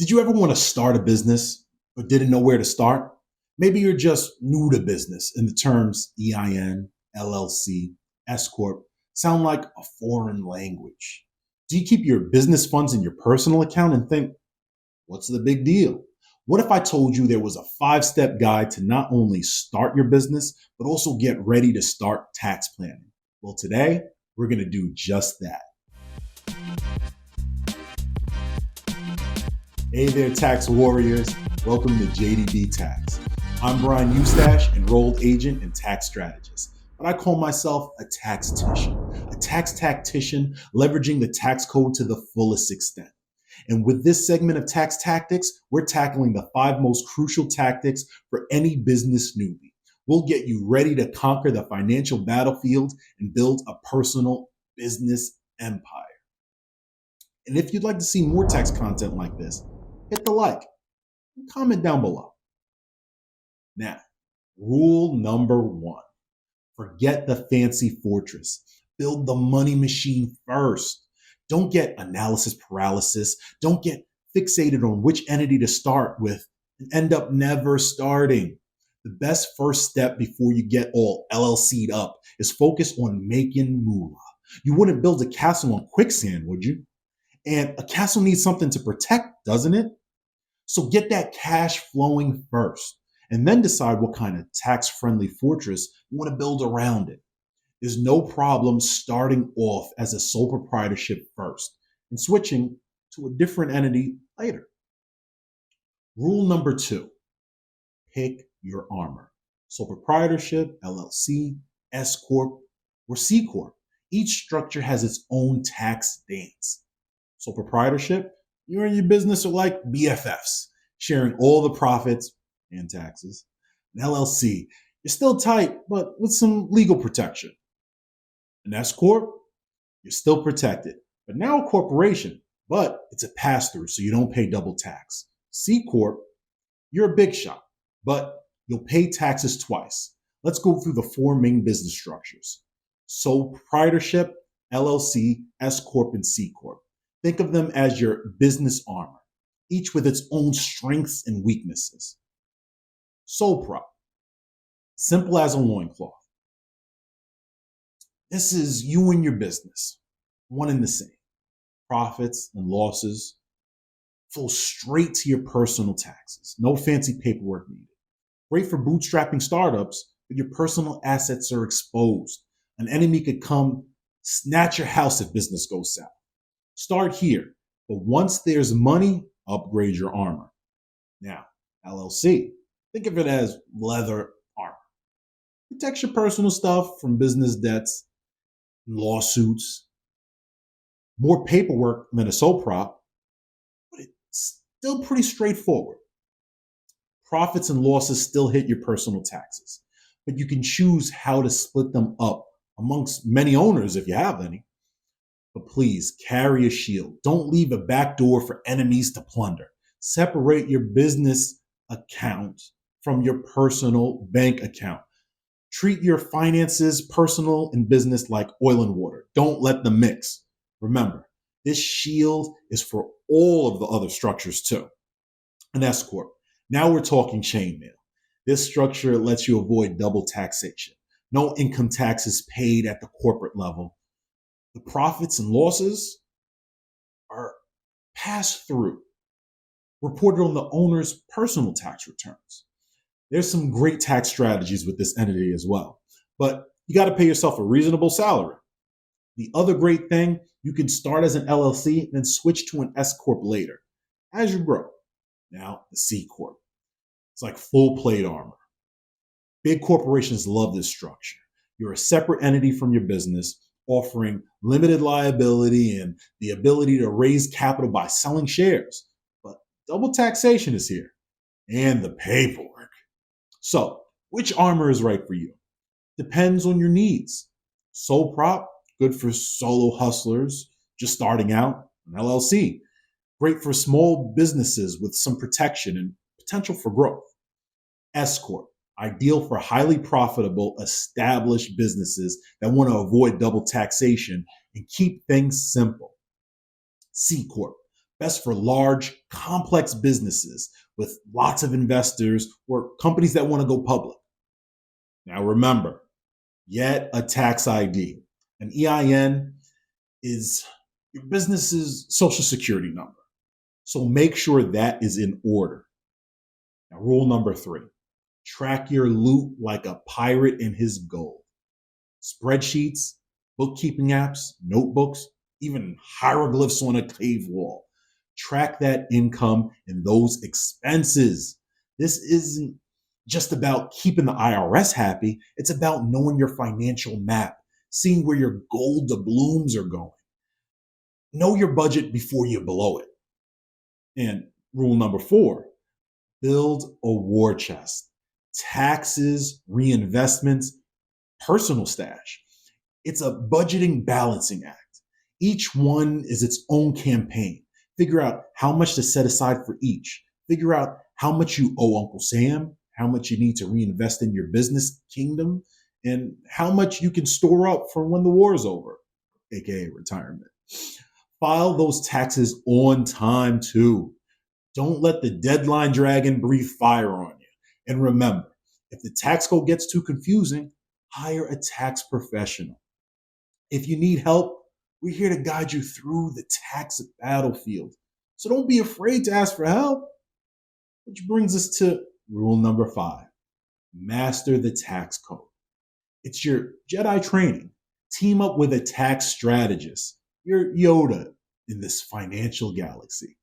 Did you ever want to start a business but didn't know where to start? Maybe you're just new to business and the terms EIN, LLC, S Corp sound like a foreign language. Do you keep your business funds in your personal account and think, what's the big deal? What if I told you there was a 5 step guide to not only start your business, but also get ready to start tax planning? Well, today we're going to do just that. Hey there, tax warriors. Welcome to JDB Tax. I'm Brian Eustache, enrolled agent and tax strategist, but I call myself a tax-tician, a tax tactician leveraging the tax code to the fullest extent. And with this segment of Tax Tactics, we're tackling the 5 most crucial tactics for any business newbie. We'll get you ready to conquer the financial battlefield and build a personal business empire. And if you'd like to see more tax content like this, hit the like and comment down below. Now, rule number 1, forget the fancy fortress. Build the money machine first. Don't get analysis paralysis. Don't get fixated on which entity to start with and end up never starting. The best first step before you get all LLC'd up is focus on making moolah. You wouldn't build a castle on quicksand, would you? And a castle needs something to protect, doesn't it? So get that cash flowing first, and then decide what kind of tax-friendly fortress you want to build around it. There's no problem starting off as a sole proprietorship first and switching to a different entity later. Rule number 2, pick your armor. Sole proprietorship, LLC, S Corp, or C Corp. Each structure has its own tax dance. Sole proprietorship, you and your business are like BFFs, sharing all the profits and taxes. An LLC, you're still tight, but with some legal protection. An S Corp, you're still protected, but now a corporation, but it's a pass-through, so you don't pay double tax. C Corp, you're a big shot, but you'll pay taxes twice. Let's go through the 4 main business structures. Sole proprietorship, LLC, S Corp, and C Corp. Think of them as your business armor, each with its own strengths and weaknesses. Sole prop, simple as a loincloth. This is you and your business, one and the same. Profits and losses flow straight to your personal taxes. No fancy paperwork needed. Great for bootstrapping startups, but your personal assets are exposed. An enemy could come snatch your house if business goes south. Start here, but once there's money, upgrade your armor. Now, LLC, think of it as leather armor. Protects your personal stuff from business debts, lawsuits, more paperwork than a sole prop, but it's still pretty straightforward. Profits and losses still hit your personal taxes, but you can choose how to split them up amongst many owners if you have any. But please carry a shield. Don't leave a back door for enemies to plunder. Separate your business account from your personal bank account. Treat your finances, personal and business, like oil and water. Don't let them mix. Remember, this shield is for all of the other structures too. An S Corp. Now we're talking chainmail. This structure lets you avoid double taxation. No income taxes paid at the corporate level. The profits and losses are passed through, reported on the owner's personal tax returns. There's some great tax strategies with this entity as well, but you got to pay yourself a reasonable salary. The other great thing, you can start as an LLC, then switch to an S Corp later as you grow. Now, the C Corp. It's like full plate armor. Big corporations love this structure. You're a separate entity from your business, offering limited liability and the ability to raise capital by selling shares. But double taxation is here and the paperwork. So, which armor is right for you? Depends on your needs. Sole prop, good for solo hustlers just starting out. An LLC, great for small businesses with some protection and potential for growth. S Corp, ideal for highly profitable, established businesses that want to avoid double taxation and keep things simple. C Corp, best for large, complex businesses with lots of investors or companies that want to go public. Now remember, get a tax ID. An EIN is your business's social security number. So make sure that is in order. Now, rule number 3, track your loot like a pirate in his gold. Spreadsheets, bookkeeping apps, notebooks, even hieroglyphs on a cave wall. Track that income and those expenses. This isn't just about keeping the IRS happy. It's about knowing your financial map, seeing where your gold doubloons are going. Know your budget before you blow it. And rule number 4, build a war chest. Taxes, reinvestments, personal stash. It's a budgeting balancing act. Each one is its own campaign. Figure out how much to set aside for each. Figure out how much you owe Uncle Sam, how much you need to reinvest in your business kingdom, and how much you can store up for when the war is over, aka retirement. File those taxes on time too. Don't let the deadline dragon breathe fire on you. And remember, if the tax code gets too confusing, hire a tax professional. If you need help, we're here to guide you through the tax battlefield. So don't be afraid to ask for help. Which brings us to rule number 5, master the tax code. It's your Jedi training. Team up with a tax strategist, your Yoda in this financial galaxy.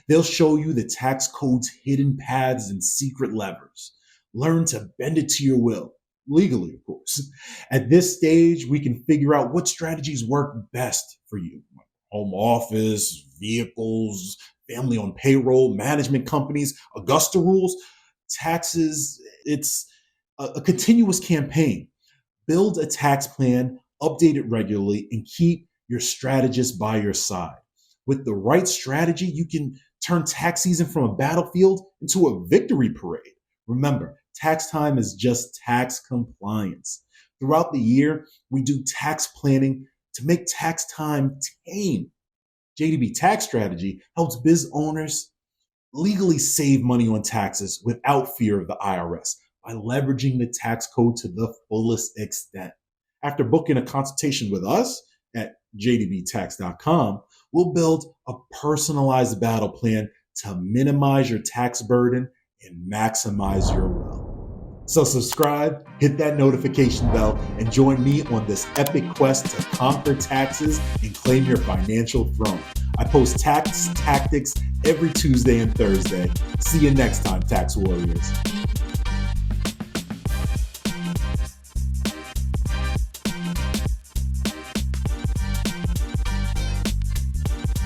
They'll show you the tax code's hidden paths and secret levers. Learn to bend it to your will, legally, of course. At this stage, we can figure out what strategies work best for you. Home office, vehicles, family on payroll, management companies, Augusta rules, taxes. It's a continuous campaign. Build a tax plan, update it regularly, and keep your strategist by your side. With the right strategy, you can turn tax season from a battlefield into a victory parade. Remember, tax time is just tax compliance. Throughout the year, we do tax planning to make tax time tame. JDB Tax Strategy helps biz owners legally save money on taxes without fear of the IRS by leveraging the tax code to the fullest extent. After booking a consultation with us at jdbtax.com, we'll build a personalized battle plan to minimize your tax burden and maximize your wealth. So subscribe, hit that notification bell, and join me on this epic quest to conquer taxes and claim your financial throne. I post tax tactics every Tuesday and Thursday. See you next time, tax warriors.